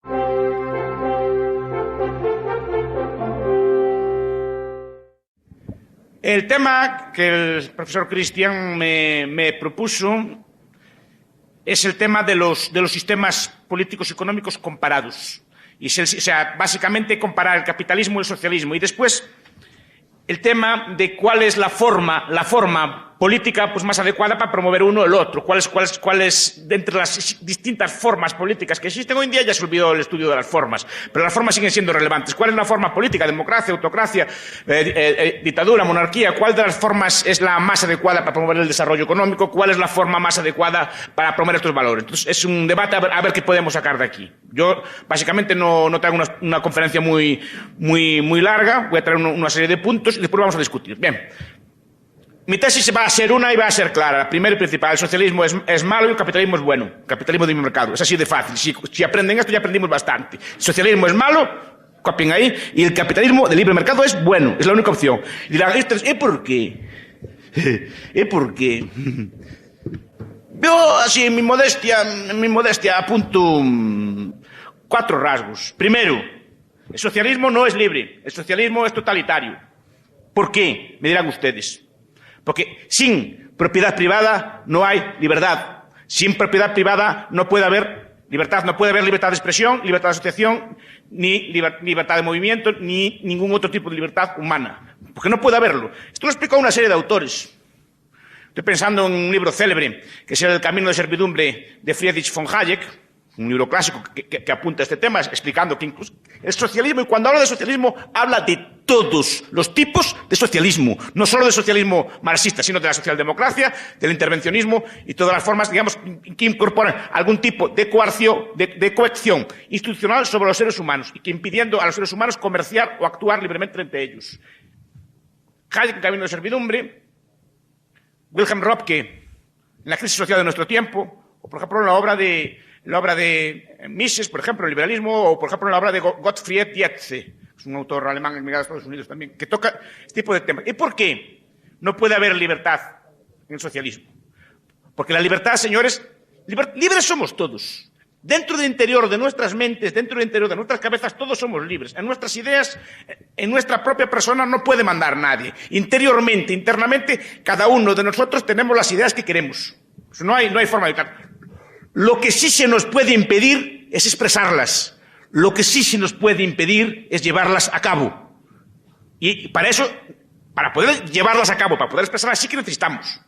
El tema que el profesor Cristian me propuso es el tema de los sistemas políticos y económicos comparados. O sea, básicamente comparar el capitalismo y el socialismo. Y después el tema de cuál es la forma política pues, más adecuada para promover uno o el otro. ¿Cuál es, de entre las distintas formas políticas que existen hoy en día? Ya se olvidó el estudio de las formas, pero las formas siguen siendo relevantes. ¿Cuál es la forma política? Democracia, autocracia, dictadura, monarquía. ¿Cuál de las formas es la más adecuada para promover el desarrollo económico? ¿Cuál es la forma más adecuada para promover estos valores? Entonces, es un debate a ver qué podemos sacar de aquí. Yo, básicamente, no traigo una conferencia muy larga. Voy a traer una serie de puntos y después vamos a discutir. Bien. Mi tesis va a ser una y va a ser clara. La primera y principal, el socialismo es malo y el capitalismo es bueno. El capitalismo de libre mercado. Es así de fácil. Si aprenden esto ya aprendimos bastante. El socialismo es malo, copien ahí, y el capitalismo de libre mercado es bueno. Es la única opción. Y dirán, ¿y por qué? ¿Y por qué? Yo, así, en mi modestia apunto 4 rasgos. Primero, el socialismo no es libre. El socialismo es totalitario. ¿Por qué? Me dirán ustedes. Porque sin propiedad privada no hay libertad. Sin propiedad privada no puede haber libertad. No puede haber libertad de expresión, libertad de asociación, ni libertad de movimiento, ni ningún otro tipo de libertad humana. Porque no puede haberlo. Esto lo explica una serie de autores. Estoy pensando en un libro célebre, que es El camino de servidumbre, de Friedrich von Hayek, un libro clásico que apunta a este tema, explicando que incluso el socialismo, y cuando habla de socialismo, habla de todos los tipos de socialismo, no solo del socialismo marxista, sino de la socialdemocracia, del intervencionismo y todas las formas, digamos, que incorporan algún tipo de coerción, de coacción institucional sobre los seres humanos y que impidiendo a los seres humanos comerciar o actuar libremente entre ellos. Hayek, El camino de servidumbre, Wilhelm Röpke, en La crisis social de nuestro tiempo, o por ejemplo en la obra de Mises, por ejemplo, el liberalismo, o por ejemplo en la obra de Gottfried Tietze, es un autor alemán emigrado a Estados Unidos también, que toca este tipo de temas. ¿Y por qué no puede haber libertad en el socialismo? Porque la libertad, señores, libres somos todos. Dentro del interior de nuestras mentes, dentro del interior de nuestras cabezas, todos somos libres. En nuestras ideas, en nuestra propia persona no puede mandar nadie. Interiormente, internamente, cada uno de nosotros tenemos las ideas que queremos. No hay forma de evitar. Lo que sí se nos puede impedir es expresarlas. Lo que sí se nos puede impedir es llevarlas a cabo. Y para eso, para poder llevarlas a cabo, para poder expresarlas, sí que necesitamos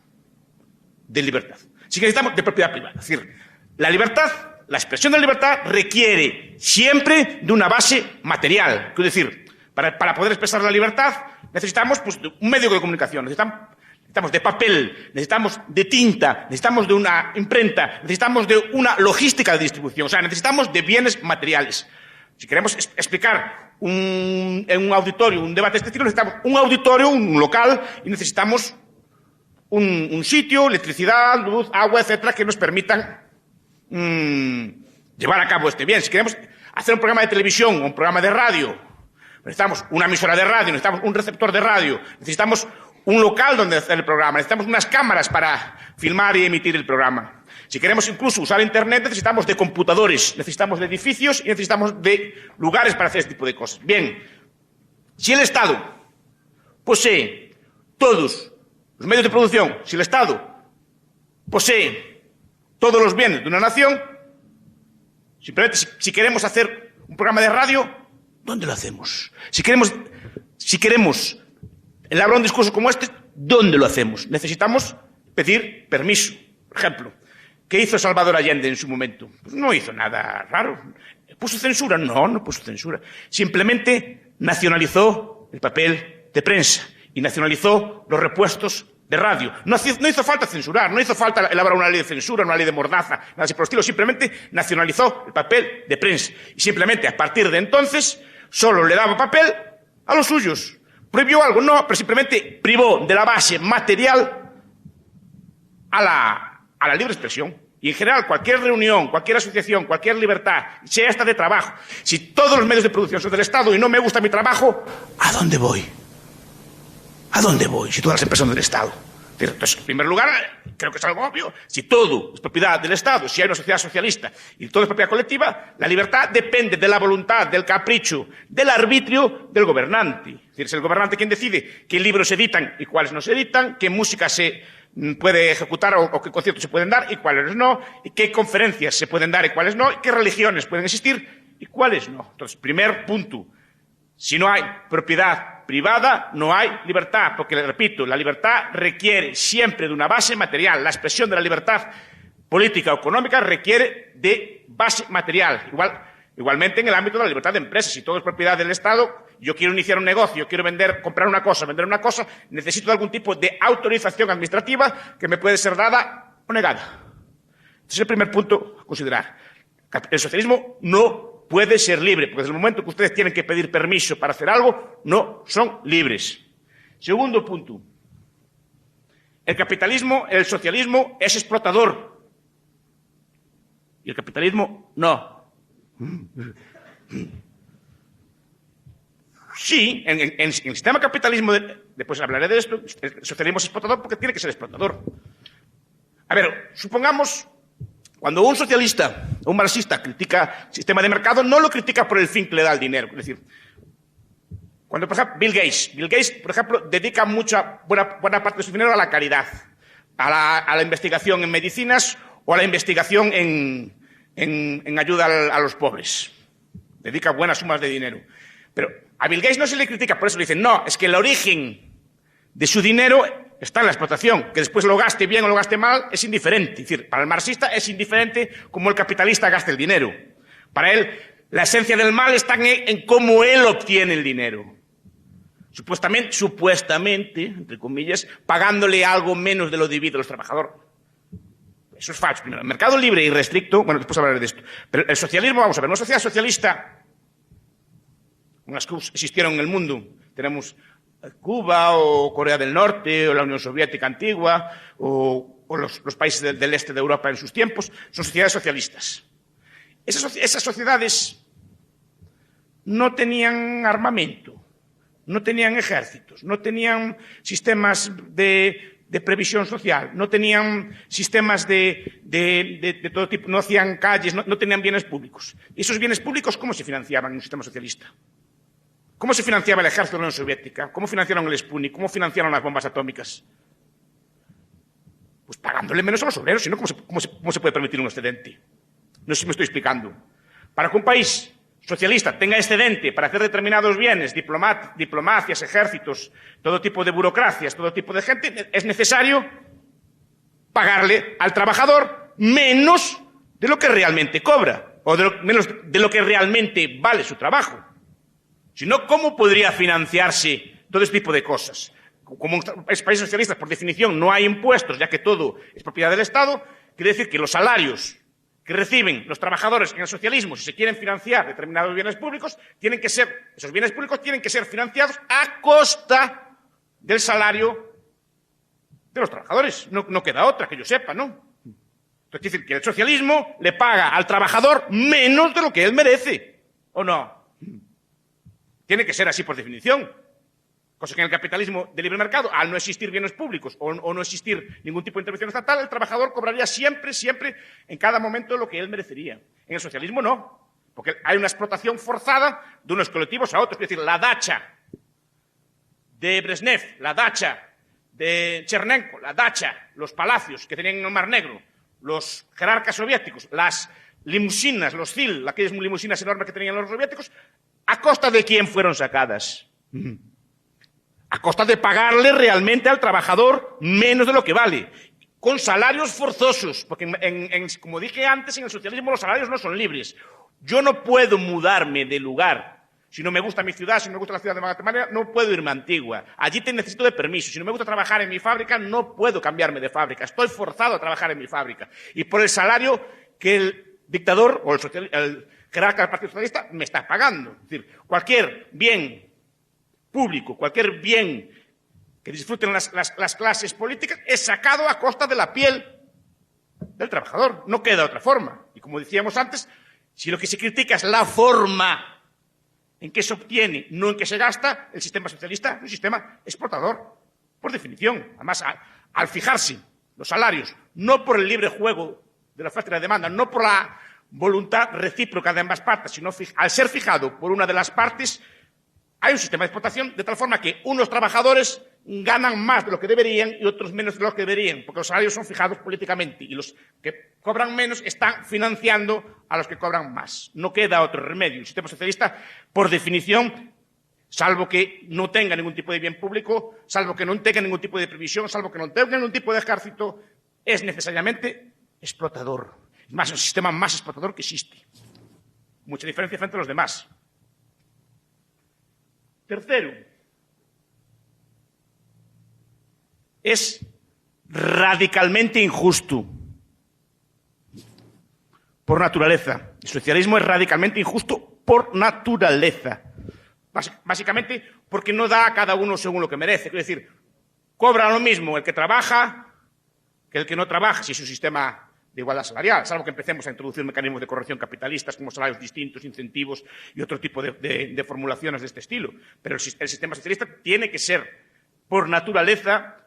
de libertad. Sí que necesitamos de propiedad privada. Es decir, la libertad, la expresión de la libertad requiere siempre de una base material. Quiero decir, para poder expresar la libertad necesitamos pues, un medio de comunicación, necesitamos de papel, necesitamos de tinta, necesitamos de una imprenta, necesitamos de una logística de distribución, o sea, necesitamos de bienes materiales. Si queremos explicar en un auditorio un debate de este estilo, necesitamos un auditorio, un local, y necesitamos un sitio, electricidad, luz, agua, etcétera, que nos permitan llevar a cabo este bien. Si queremos hacer un programa de televisión o un programa de radio, necesitamos una emisora de radio, necesitamos un receptor de radio, necesitamos un local donde hacer el programa, necesitamos unas cámaras para filmar y emitir el programa. Si queremos incluso usar Internet, necesitamos de computadores, necesitamos de edificios y necesitamos de lugares para hacer este tipo de cosas. Bien, si el Estado posee todos los medios de producción, si el Estado posee todos los bienes de una nación, simplemente si queremos hacer un programa de radio, ¿dónde lo hacemos? Si queremos elaborar un discurso como este, ¿dónde lo hacemos? Necesitamos pedir permiso. Por ejemplo, ¿qué hizo Salvador Allende en su momento? Pues no hizo nada raro. ¿Puso censura? No puso censura. Simplemente nacionalizó el papel de prensa y nacionalizó los repuestos de radio. No hizo falta censurar, no hizo falta elaborar una ley de censura, una ley de mordaza, nada así por el estilo. Simplemente nacionalizó el papel de prensa. Y simplemente, a partir de entonces, solo le daba papel a los suyos. ¿Prohibió algo? No, pero simplemente privó de la base material a la libre expresión. Y en general, cualquier reunión, cualquier asociación, cualquier libertad, sea esta de trabajo, si todos los medios de producción son del Estado y no me gusta mi trabajo, ¿a dónde voy? ¿A dónde voy si todas las empresas son del Estado? Entonces, en primer lugar, creo que es algo obvio. Si todo es propiedad del Estado, si hay una sociedad socialista y todo es propiedad colectiva, la libertad depende de la voluntad, del capricho, del arbitrio del gobernante. Es decir, es el gobernante quien decide qué libros se editan y cuáles no se editan, qué música se puede ejecutar o qué conciertos se pueden dar y cuáles no, y qué conferencias se pueden dar y cuáles no, y qué religiones pueden existir y cuáles no. Entonces, primer punto, si no hay propiedad privada, no hay libertad, porque, le repito, la libertad requiere siempre de una base material. La expresión de la libertad política o económica requiere de base material. Igualmente en el ámbito de la libertad de empresas. Si todo es propiedad del Estado, yo quiero iniciar un negocio, quiero comprar una cosa, vender una cosa, necesito algún tipo de autorización administrativa que me puede ser dada o negada. Este es el primer punto a considerar. El socialismo no puede ser libre, porque desde el momento que ustedes tienen que pedir permiso para hacer algo, no son libres. Segundo punto. El socialismo es explotador. Y el capitalismo no. Sí, en el sistema capitalismo, después hablaré de esto, el socialismo es explotador porque tiene que ser explotador. A ver, supongamos, cuando un socialista o un marxista critica el sistema de mercado, no lo critica por el fin que le da el dinero. Es decir, cuando, por ejemplo, Bill Gates, por ejemplo, dedica buena parte de su dinero a la caridad, a la investigación en medicinas o a la investigación en ayuda a los pobres. Dedica buenas sumas de dinero. Pero a Bill Gates no se le critica, por eso le dicen, no, es que el origen de su dinero está en la explotación. Que después lo gaste bien o lo gaste mal es indiferente. Es decir, para el marxista es indiferente cómo el capitalista gaste el dinero. Para él, la esencia del mal está en cómo él obtiene el dinero. Supuestamente, entre comillas, pagándole algo menos de lo debido a los trabajadores. Eso es falso. Primero, el mercado libre y restricto, bueno, después hablaré de esto. Pero el socialismo, vamos a ver, una sociedad socialista, unas que existieron en el mundo, tenemos Cuba o Corea del Norte o la Unión Soviética antigua o los países del este de Europa en sus tiempos, son sociedades socialistas. Esas sociedades no tenían armamento, no tenían ejércitos, no tenían sistemas de previsión social, no tenían sistemas de todo tipo, no hacían calles, no tenían bienes públicos. ¿Y esos bienes públicos cómo se financiaban en un sistema socialista? ¿Cómo se financiaba el ejército de la Unión Soviética? ¿Cómo financiaron el Sputnik? ¿Cómo financiaron las bombas atómicas? Pues pagándole menos a los obreros, si no, ¿cómo se puede permitir un excedente? No sé si me estoy explicando. Para que un país socialista tenga excedente para hacer determinados bienes, diplomacias, ejércitos, todo tipo de burocracias, todo tipo de gente, es necesario pagarle al trabajador menos de lo que realmente cobra, o menos de lo que realmente vale su trabajo. Si no, ¿cómo podría financiarse todo este tipo de cosas? Como en países socialistas, por definición, no hay impuestos, ya que todo es propiedad del Estado, quiere decir que los salarios que reciben los trabajadores en el socialismo, si se quieren financiar determinados bienes públicos, esos bienes públicos tienen que ser financiados a costa del salario de los trabajadores. No queda otra, que yo sepa, ¿no? Entonces, quiere decir que el socialismo le paga al trabajador menos de lo que él merece, ¿o no? Tiene que ser así por definición. Cosa que en el capitalismo de libre mercado, al no existir bienes públicos o no existir ningún tipo de intervención estatal, el trabajador cobraría siempre, en cada momento lo que él merecería. En el socialismo no, porque hay una explotación forzada de unos colectivos a otros. Es decir, la dacha de Brezhnev, la dacha de Chernenko, la dacha, los palacios que tenían en el Mar Negro, los jerarcas soviéticos, las limusinas, los ZIL, aquellas limusinas enormes que tenían los soviéticos, ¿a costa de quién fueron sacadas? A costa de pagarle realmente al trabajador menos de lo que vale, con salarios forzosos, porque como dije antes, en el socialismo los salarios no son libres. Yo no puedo mudarme de lugar. Si no me gusta mi ciudad, si no me gusta la ciudad de Guatemala, no puedo irme a Antigua. Allí necesito de permiso. Si no me gusta trabajar en mi fábrica, no puedo cambiarme de fábrica. Estoy forzado a trabajar en mi fábrica. Y por el salario que el dictador o el jerarca del Partido Socialista me está pagando. Es decir, cualquier bien público, cualquier bien que disfruten las clases políticas es sacado a costa de la piel del trabajador. No queda otra forma. Y como decíamos antes, si lo que se critica es la forma en que se obtiene, no en que se gasta, el sistema socialista es un sistema explotador, por definición. Además, al fijarse los salarios, no por el libre juego de la oferta y la demanda, no por la voluntad recíproca de ambas partes, sino al ser fijado por una de las partes, hay un sistema de explotación de tal forma que unos trabajadores ganan más de lo que deberían y otros menos de lo que deberían, porque los salarios son fijados políticamente y los que cobran menos están financiando a los que cobran más. No queda otro remedio. El sistema socialista, por definición, salvo que no tenga ningún tipo de bien público, salvo que no tenga ningún tipo de previsión, salvo que no tenga ningún tipo de ejército, es necesariamente explotador. Es más, el sistema más explotador que existe. Mucha diferencia frente a los demás. Tercero, es radicalmente injusto. Por naturaleza. El socialismo es radicalmente injusto por naturaleza. Básicamente porque no da a cada uno según lo que merece. Es decir, cobra lo mismo el que trabaja que el que no trabaja, si es un sistema de igualdad salarial, salvo que empecemos a introducir mecanismos de corrección capitalistas como salarios distintos, incentivos y otro tipo de formulaciones de este estilo. Pero el sistema socialista tiene que ser, por naturaleza,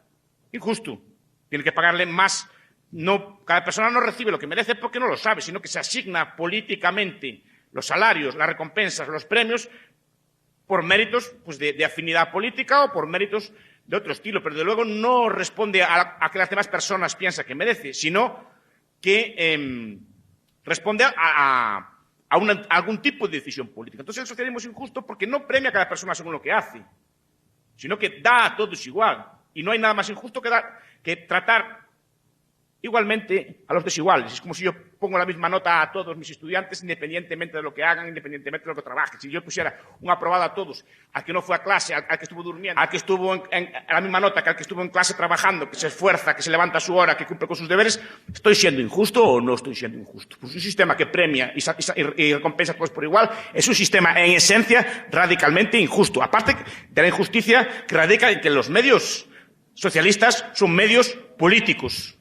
injusto. Tiene que pagarle más. No, cada persona no recibe lo que merece porque no lo sabe, sino que se asigna políticamente los salarios, las recompensas, los premios por méritos pues, de afinidad política o por méritos de otro estilo. Pero, de luego, no responde a que las demás personas piensan que merece, sino que responde a algún tipo de decisión política. Entonces, el socialismo es injusto porque no premia a cada persona según lo que hace, sino que da a todos igual. Y no hay nada más injusto que tratar igualmente a los desiguales. Es como si yo pongo la misma nota a todos mis estudiantes, independientemente de lo que hagan, independientemente de lo que trabajen. Si yo pusiera un aprobado a todos, al que no fue a clase, al que estuvo durmiendo, al que estuvo a la misma nota que al que estuvo en clase trabajando, que se esfuerza, que se levanta a su hora, que cumple con sus deberes, ¿estoy siendo injusto o no estoy siendo injusto? Pues un sistema que premia y recompensa todos por igual es un sistema, en esencia, radicalmente injusto. Aparte de la injusticia que radica en que los medios socialistas son medios políticos.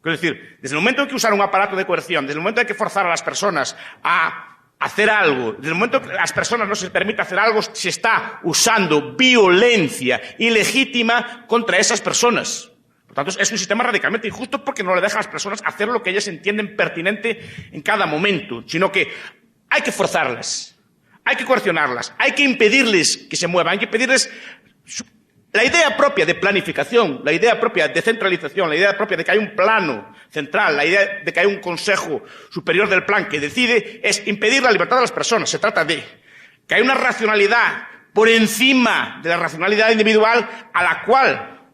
Es decir, desde el momento en que usar un aparato de coerción, desde el momento en que forzar a las personas a hacer algo, desde el momento en que a las personas no se les permite hacer algo, se está usando violencia ilegítima contra esas personas. Por tanto, es un sistema radicalmente injusto porque no le deja a las personas hacer lo que ellas entienden pertinente en cada momento, sino que hay que forzarlas, hay que coercionarlas, hay que impedirles que se muevan, hay que impedirles la idea propia de planificación, la idea propia de centralización, la idea propia de que hay un plano central, la idea de que hay un consejo superior del plan que decide, es impedir la libertad de las personas. Se trata de que hay una racionalidad por encima de la racionalidad individual a la cual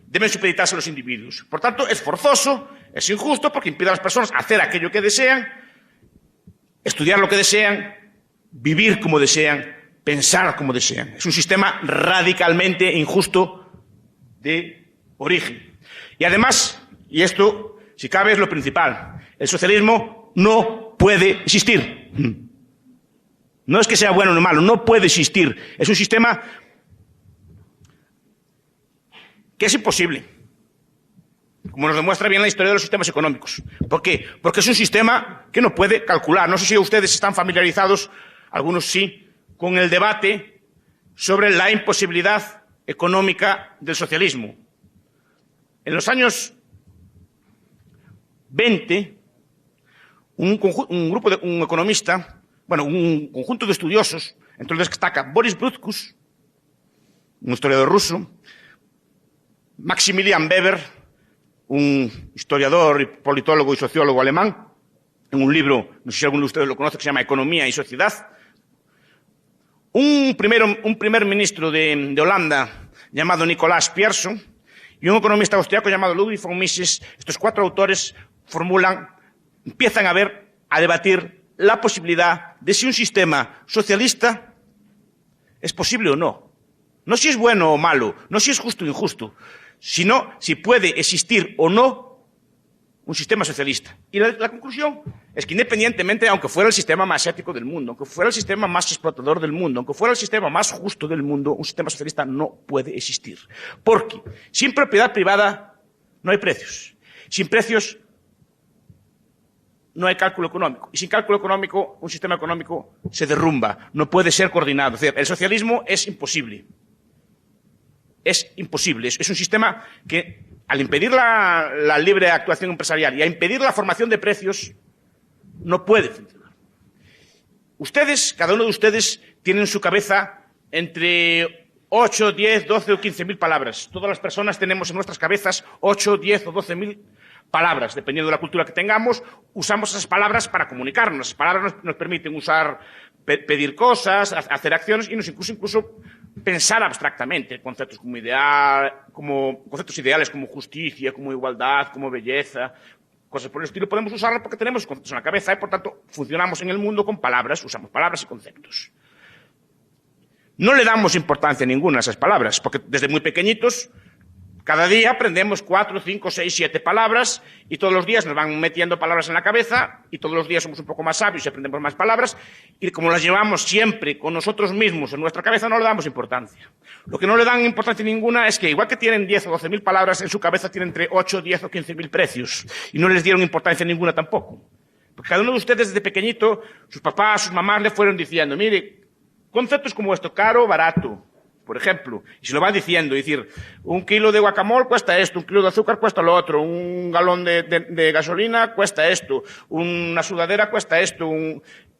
deben supeditarse los individuos. Por tanto, es forzoso, es injusto porque impide a las personas hacer aquello que desean, estudiar lo que desean, vivir como desean, pensar como desean. Es un sistema radicalmente injusto de origen. Y además, y esto, si cabe, es lo principal, el socialismo no puede existir. No es que sea bueno o malo, no puede existir. Es un sistema que es imposible, como nos demuestra bien la historia de los sistemas económicos. ¿Por qué? Porque es un sistema que no puede calcular. No sé si ustedes están familiarizados, algunos sí, con el debate sobre la imposibilidad económica del socialismo. En los años 20, un conjunto de estudiosos, entre los que destaca Boris Brutkus, un historiador ruso, Maximilian Weber, un historiador, y politólogo y sociólogo alemán, en un libro, no sé si alguno de ustedes lo conoce, que se llama Economía y Sociedad. Un primer ministro de Holanda llamado Nicolaas Pierson y un economista austriaco llamado Ludwig von Mises, estos cuatro autores empiezan a debatir la posibilidad de si un sistema socialista es posible o no. No si es bueno o malo, no si es justo o injusto, sino si puede existir o no un sistema socialista. Y la conclusión es que independientemente, aunque fuera el sistema más ético del mundo, aunque fuera el sistema más explotador del mundo, aunque fuera el sistema más justo del mundo, un sistema socialista no puede existir. Porque sin propiedad privada no hay precios. Sin precios no hay cálculo económico. Y sin cálculo económico, un sistema económico se derrumba. No puede ser coordinado. Es decir, el socialismo es imposible. Es imposible. Es un sistema que al impedir la libre actuación empresarial y a impedir la formación de precios, no puede funcionar. Ustedes, cada uno de ustedes, tiene en su cabeza entre 8, 10, 12 o 15.000 palabras. Todas las personas tenemos en nuestras cabezas 8, 10 o 12.000 palabras. Dependiendo de la cultura que tengamos, usamos esas palabras para comunicarnos. Esas palabras nos permiten usar, pedir cosas, hacer acciones y nos incluso pensar abstractamente conceptos conceptos ideales como justicia, como igualdad, como belleza, cosas por el estilo. Podemos usarlas porque tenemos conceptos en la cabeza y, por tanto, funcionamos en el mundo con palabras, usamos palabras y conceptos. No le damos importancia ninguna a esas palabras, porque desde muy pequeñitos, cada día aprendemos 4, 5, 6, 7 palabras y todos los días nos van metiendo palabras en la cabeza y todos los días somos un poco más sabios y aprendemos más palabras y como las llevamos siempre con nosotros mismos en nuestra cabeza no le damos importancia. Lo que no le dan importancia ninguna es que igual que tienen 10 o 12.000 palabras, en su cabeza tienen entre 8, 10 o 15.000 precios y no les dieron importancia ninguna tampoco. Porque cada uno de ustedes desde pequeñito, sus papás, sus mamás le fueron diciendo, mire, conceptos como esto, caro, barato, por ejemplo, y se lo van diciendo, decir, 1 kilo de guacamole cuesta esto, 1 kilo de azúcar cuesta lo otro, un galón de gasolina cuesta esto, una sudadera cuesta esto,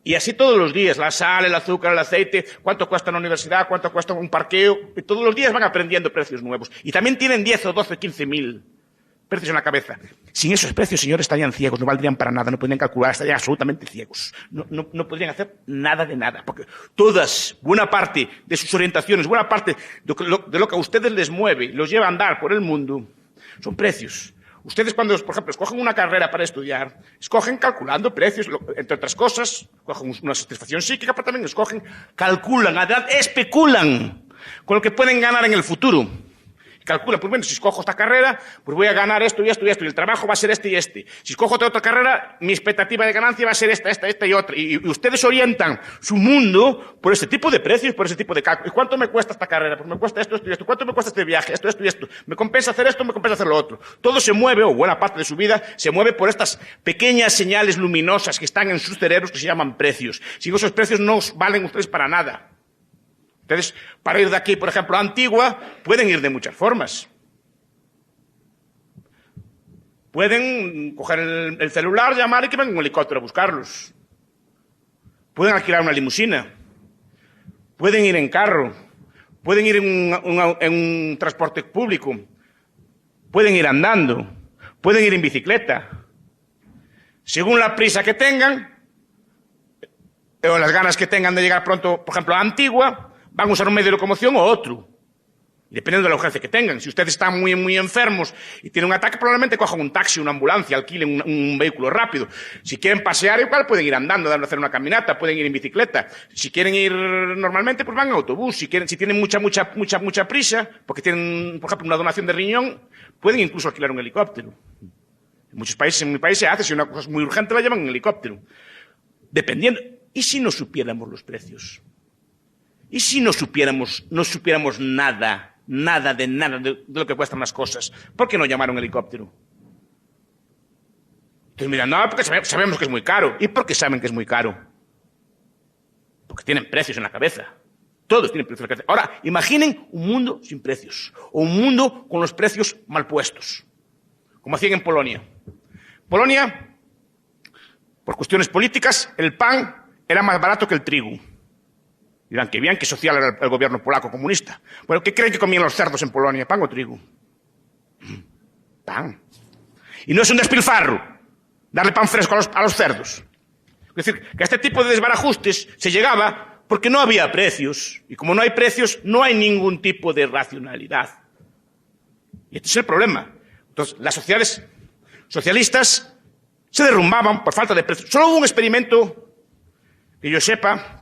y así todos los días, la sal, el azúcar, el aceite, cuánto cuesta una universidad, cuánto cuesta un parqueo, y todos los días van aprendiendo precios nuevos. Y también tienen 10 o 12, 15.000 precios en la cabeza. Sin esos precios, señores, estarían ciegos, no valdrían para nada, no podrían calcular, estarían absolutamente ciegos. No podrían hacer nada de nada, porque buena parte de sus orientaciones, buena parte de lo que a ustedes les mueve, los lleva a andar por el mundo, son precios. Ustedes cuando, por ejemplo, escogen una carrera para estudiar, escogen calculando precios, entre otras cosas, cogen una satisfacción psíquica, pero también calculan, especulan con lo que pueden ganar en el futuro. Calcula, pues bueno, si escojo esta carrera, pues voy a ganar esto y esto y esto, y el trabajo va a ser este y este. Si escojo otra carrera, mi expectativa de ganancia va a ser esta y otra. Y ustedes orientan su mundo por ese tipo de precios, por ese tipo de cálculos. ¿Y cuánto me cuesta esta carrera? Pues me cuesta esto y esto. ¿Cuánto me cuesta este viaje? Esto y esto. ¿Me compensa hacer esto? ¿Me compensa hacer lo otro? Todo se mueve, o buena parte de su vida, se mueve por estas pequeñas señales luminosas que están en sus cerebros que se llaman precios. Sin esos precios no valen ustedes para nada. Entonces, para ir de aquí, por ejemplo, a Antigua, pueden ir de muchas formas. Pueden coger el celular, llamar y que venga un helicóptero a buscarlos. Pueden alquilar una limusina. Pueden ir en carro. Pueden ir en un transporte público. Pueden ir andando. Pueden ir en bicicleta. Según la prisa que tengan, o las ganas que tengan de llegar pronto, por ejemplo, a Antigua, van a usar un medio de locomoción o otro, dependiendo de la urgencia que tengan. Si ustedes están muy, muy enfermos y tienen un ataque, probablemente cojan un taxi, una ambulancia, alquilen un vehículo rápido. Si quieren pasear, igual pueden ir andando, hacer una caminata, pueden ir en bicicleta. Si quieren ir normalmente, pues van en autobús. Si tienen mucha prisa, porque tienen, por ejemplo, una donación de riñón, pueden incluso alquilar un helicóptero. En muchos países, en mi país se hace, si una cosa es muy urgente, la llevan en helicóptero. Dependiendo. ¿Y si no supiéramos los precios? ¿Y si no supiéramos nada de lo que cuestan las cosas? ¿Por qué no llamar a un helicóptero? Entonces miran, no, porque sabemos que es muy caro. ¿Y por qué saben que es muy caro? Porque tienen precios en la cabeza. Todos tienen precios en la cabeza. Ahora, imaginen un mundo sin precios. O un mundo con los precios mal puestos. Como hacían en Polonia. Polonia, por cuestiones políticas, el pan era más barato que el trigo. Dirán que bien, que social era el gobierno polaco comunista. Bueno, ¿qué creen que comían los cerdos en Polonia? ¿Pan o trigo? Pan. Y no es un despilfarro darle pan fresco a los cerdos. Es decir, que a este tipo de desbarajustes se llegaba porque no había precios. Y como no hay precios, no hay ningún tipo de racionalidad. Y este es el problema. Entonces, las sociedades socialistas se derrumbaban por falta de precios. Solo hubo un experimento, que yo sepa,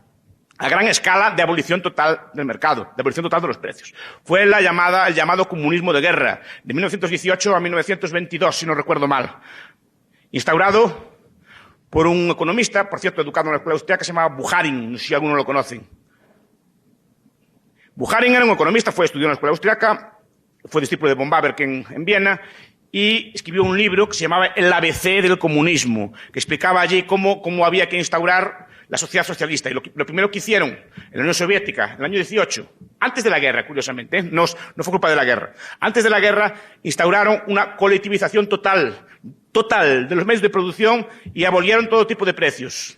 a gran escala de abolición total del mercado, de abolición total de los precios. Fue el llamado comunismo de guerra, de 1918 a 1922, si no recuerdo mal. Instaurado por un economista, por cierto, educado en la escuela austríaca, que se llamaba Bukharin, no sé si alguno lo conoce. Bukharin era un economista, estudió en la escuela austríaca, fue discípulo de von Baberk en Viena, y escribió un libro que se llamaba El ABC del comunismo, que explicaba allí cómo había que instaurar la sociedad socialista. Y lo primero que hicieron en la Unión Soviética, en el año 18, antes de la guerra, curiosamente, no fue culpa de la guerra, antes de la guerra instauraron una colectivización total de los medios de producción y abolieron todo tipo de precios.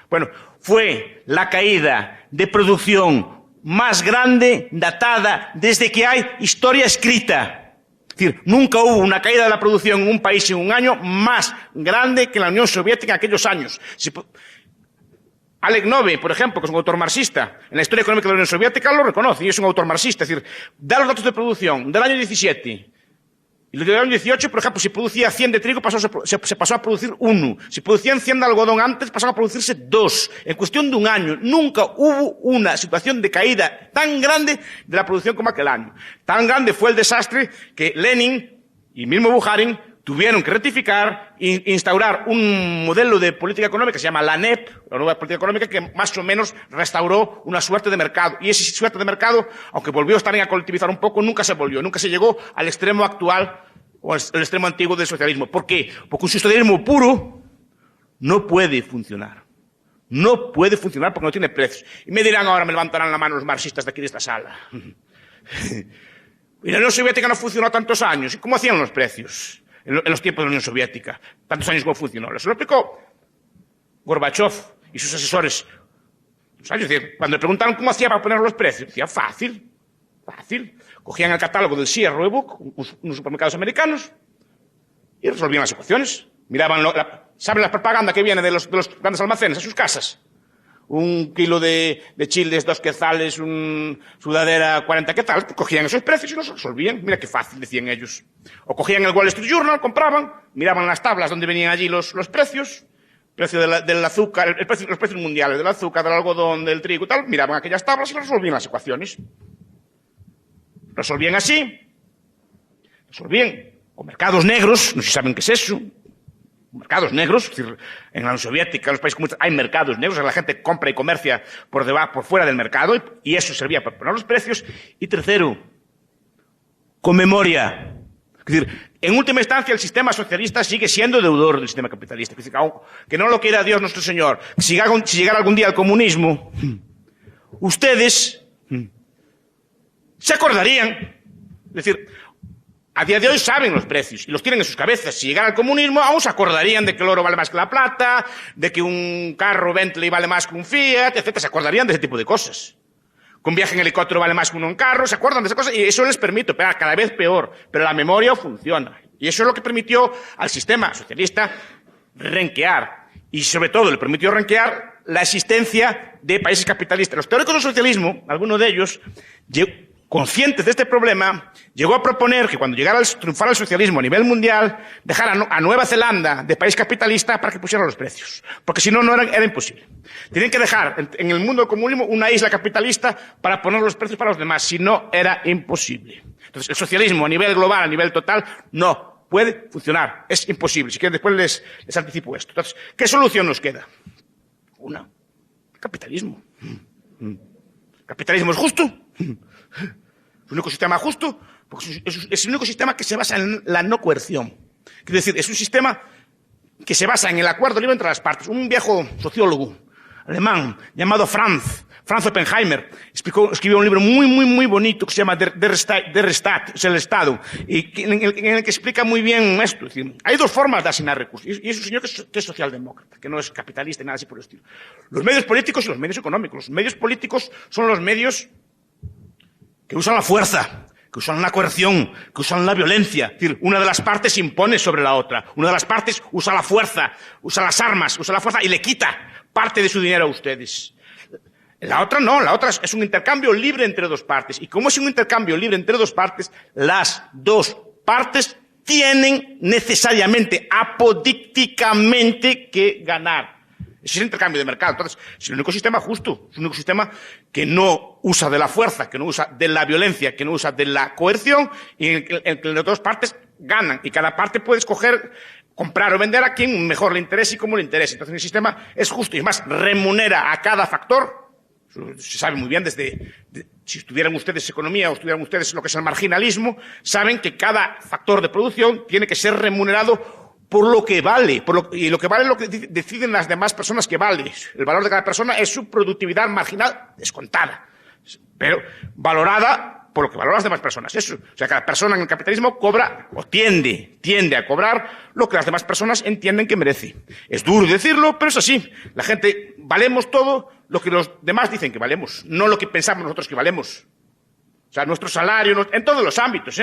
Bueno, fue la caída de producción más grande datada desde que hay historia escrita. Es decir, nunca hubo una caída de la producción en un país en un año más grande que en la Unión Soviética en aquellos años. Alec Nove, por ejemplo, que es un autor marxista, en la historia económica de la Unión Soviética lo reconoce y es un autor marxista. Es decir, da los datos de producción del año 17 y los del año 18, por ejemplo, si producía 100 de trigo, se pasó a producir 1. Si producían 100 de algodón antes, pasaron a producirse 2. En cuestión de un año, nunca hubo una situación de caída tan grande de la producción como aquel año. Tan grande fue el desastre que Lenin y mismo Bukharin tuvieron que rectificar e instaurar un modelo de política económica que se llama la NEP, la nueva política económica, que más o menos restauró una suerte de mercado. Y esa suerte de mercado, aunque volvió también a colectivizar un poco, nunca se llegó al extremo actual o al extremo antiguo del socialismo. ¿Por qué? Porque un socialismo puro no puede funcionar. No puede funcionar porque no tiene precios. Y me dirán ahora, me levantarán la mano los marxistas de aquí de esta sala. Y la Unión Soviética no funcionó tantos años. ¿Y cómo hacían los precios en los tiempos de la Unión Soviética? Tantos años como funcionó. Eso lo explicó Gorbachev y sus asesores. Es decir, cuando le preguntaron cómo hacía para poner los precios, decía, fácil. Cogían el catálogo del Sears Roebuck, unos supermercados americanos, y resolvían las ecuaciones. Miraban, ¿saben la propaganda que viene de los grandes almacenes a sus casas? 1 kilo de chiles, 2 quetzales, sudadera, 40 quetzales. Pues cogían esos precios y los resolvían. Mira qué fácil, decían ellos. O cogían el Wall Street Journal, compraban, miraban las tablas donde venían allí los precios, precio del azúcar, los precios mundiales del azúcar, del algodón, del trigo y tal, miraban aquellas tablas y resolvían las ecuaciones. Resolvían así, resolvían con mercados negros, no sé si saben qué es eso. Mercados negros, es decir, en la Unión Soviética, en los países comunistas, hay mercados negros, la gente compra y comercia por fuera del mercado, y eso servía para poner los precios. Y tercero, con memoria. Es decir, en última instancia, el sistema socialista sigue siendo deudor del sistema capitalista. Es decir, que no lo quiera Dios nuestro Señor. Si llegara algún día el comunismo, ustedes se acordarían. Es decir, a día de hoy saben los precios y los tienen en sus cabezas. Si llegara el comunismo, aún se acordarían de que el oro vale más que la plata, de que un carro Bentley vale más que un Fiat, etc. Se acordarían de ese tipo de cosas. Que un viaje en helicóptero vale más que uno en carro, se acuerdan de esas cosas y eso les permite operar cada vez peor. Pero la memoria funciona. Y eso es lo que permitió al sistema socialista renquear. Y sobre todo le permitió renquear la existencia de países capitalistas. Los teóricos del socialismo, algunos de ellos, conscientes de este problema, llegó a proponer que cuando triunfara el socialismo a nivel mundial, dejara a Nueva Zelanda de país capitalista para que pusiera los precios. Porque si no, era imposible. Tenían que dejar en el mundo del comunismo una isla capitalista para poner los precios para los demás. Si no, era imposible. Entonces, el socialismo a nivel global, a nivel total, no puede funcionar. Es imposible. Si quieren, después les anticipo esto. Entonces, ¿qué solución nos queda? Una. Capitalismo. ¿Capitalismo es justo? Es un único sistema justo, porque es el único sistema que se basa en la no coerción. Quiere decir, es un sistema que se basa en el acuerdo libre entre las partes. Un viejo sociólogo alemán llamado Franz Oppenheimer escribió un libro muy bonito que se llama Der Staat, es el Estado, y en el que explica muy bien esto. Es decir, hay dos formas de asignar recursos, y es un señor que es socialdemócrata, que no es capitalista ni nada así por el estilo. Los medios políticos y los medios económicos. Los medios políticos son los medios que usan la fuerza, que usan la coerción, que usan la violencia. Es decir, una de las partes impone sobre la otra. Una de las partes usa la fuerza, usa las armas, usa la fuerza y le quita parte de su dinero a ustedes. La otra no, la otra es un intercambio libre entre dos partes. Y como es un intercambio libre entre dos partes, las dos partes tienen necesariamente, apodícticamente, que ganar. Ese es el intercambio de mercado. Entonces, es el único sistema justo, es el único sistema que no usa de la fuerza, que no usa de la violencia, que no usa de la coerción, y en el que las dos partes ganan. Y cada parte puede escoger comprar o vender a quien mejor le interese y cómo le interese. Entonces, el sistema es justo y además remunera a cada factor. Se sabe muy bien si estudiaran ustedes economía o estudiaran ustedes lo que es el marginalismo, saben que cada factor de producción tiene que ser remunerado por lo que vale, y lo que vale es lo que deciden las demás personas que vale. El valor de cada persona es su productividad marginal descontada, pero valorada por lo que valoran las demás personas. Eso. O sea, cada persona en el capitalismo cobra o tiende a cobrar lo que las demás personas entienden que merece. Es duro decirlo, pero es así. La gente valemos todo lo que los demás dicen que valemos, no lo que pensamos nosotros que valemos. O sea, nuestro salario, en todos los ámbitos,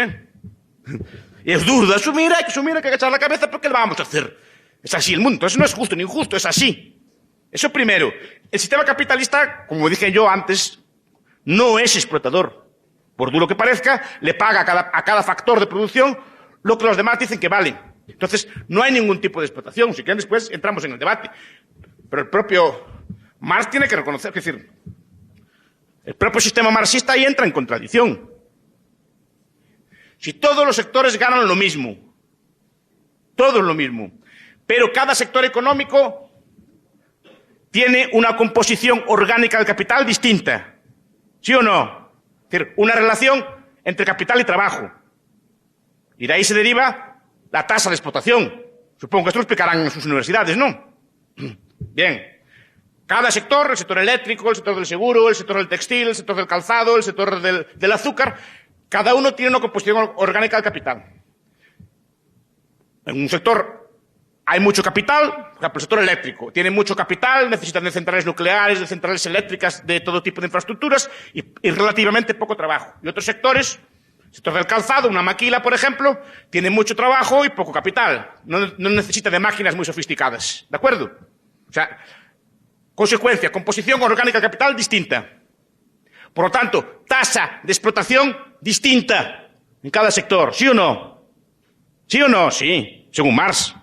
Y es duro de asumir, hay que agachar la cabeza, porque ¿qué le vamos a hacer? Es así el mundo, eso no es justo ni injusto, es así. Eso primero. El sistema capitalista, como dije yo antes, no es explotador. Por duro que parezca, le paga a cada factor de producción lo que los demás dicen que vale. Entonces, no hay ningún tipo de explotación. Si quieren, después entramos en el debate. Pero el propio Marx tiene que reconocer, es decir, el propio sistema marxista ahí entra en contradicción. Si todos los sectores ganan lo mismo, todos lo mismo, pero cada sector económico tiene una composición orgánica del capital distinta, ¿sí o no? Es decir, una relación entre capital y trabajo. Y de ahí se deriva la tasa de explotación. Supongo que esto lo explicarán en sus universidades, ¿no? Bien. Cada sector, el sector eléctrico, el sector del seguro, el sector del textil, el sector del calzado, el sector del azúcar, cada uno tiene una composición orgánica del capital. En un sector hay mucho capital, por ejemplo, el sector eléctrico tiene mucho capital, necesitan de centrales nucleares, de centrales eléctricas, de todo tipo de infraestructuras y relativamente poco trabajo. Y otros sectores, el sector del calzado, una maquila, por ejemplo, tiene mucho trabajo y poco capital. No necesita de máquinas muy sofisticadas. ¿De acuerdo? O sea, consecuencia, composición orgánica del capital distinta. Por lo tanto, tasa de explotación distinta en cada sector. ¿Sí o no? ¿Sí o no? Sí, según Marx.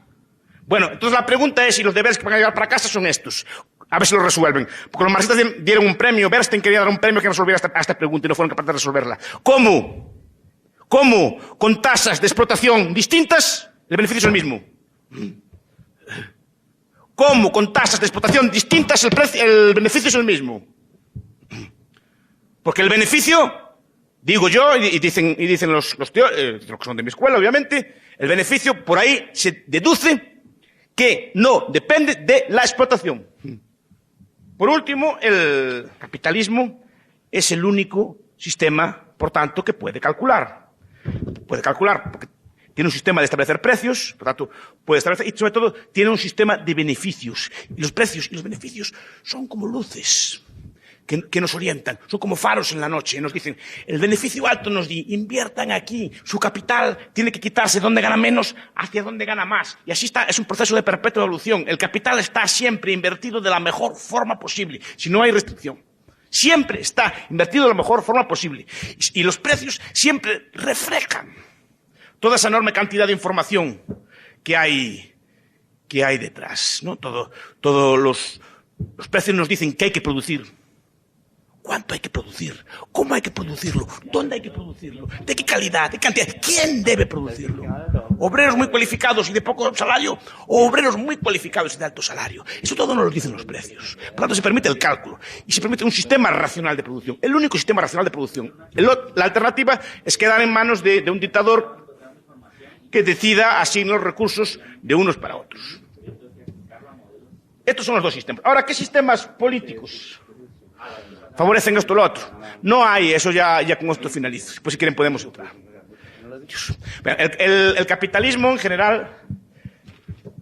Bueno, entonces la pregunta es si los deberes que van a llevar para casa son estos. A ver si los resuelven. Porque los marxistas dieron un premio, Bernstein quería dar un premio que resolviera esta pregunta y no fueron capaces de resolverla. ¿Cómo? ¿Cómo? Con tasas de explotación distintas, el beneficio es el mismo. ¿Cómo? Con tasas de explotación distintas, el beneficio es el mismo. Porque el beneficio, digo yo, y dicen los teóricos, los que son de mi escuela, obviamente, el beneficio por ahí se deduce que no depende de la explotación. Por último, el capitalismo es el único sistema, por tanto, que puede calcular. Puede calcular porque tiene un sistema de establecer precios, por tanto, puede establecer, y sobre todo, tiene un sistema de beneficios. Y los precios y los beneficios son como luces que nos orientan, son como faros en la noche, nos dicen, el beneficio alto nos dice, inviertan aquí, su capital tiene que quitarse donde gana menos hacia donde gana más, y así está, es un proceso de perpetua evolución, el capital está siempre invertido de la mejor forma posible, si no hay restricción, siempre está invertido de la mejor forma posible, y los precios siempre reflejan toda esa enorme cantidad de información que hay detrás, ¿no? Todos los precios nos dicen qué hay que producir, cuánto hay que producir, cómo hay que producirlo, dónde hay que producirlo, de qué calidad, de qué cantidad, quién debe producirlo. Obreros muy cualificados y de poco salario, o obreros muy cualificados y de alto salario. Eso todo nos lo dicen los precios. Por lo tanto, se permite el cálculo y se permite un sistema racional de producción, el único sistema racional de producción. La alternativa es quedar en manos de un dictador que decida asignar los recursos de unos para otros. Estos son los dos sistemas. Ahora, ¿qué sistemas políticos favorecen esto o lo otro? No hay, eso ya con esto finalizo. Pues si quieren podemos entrar. El capitalismo en general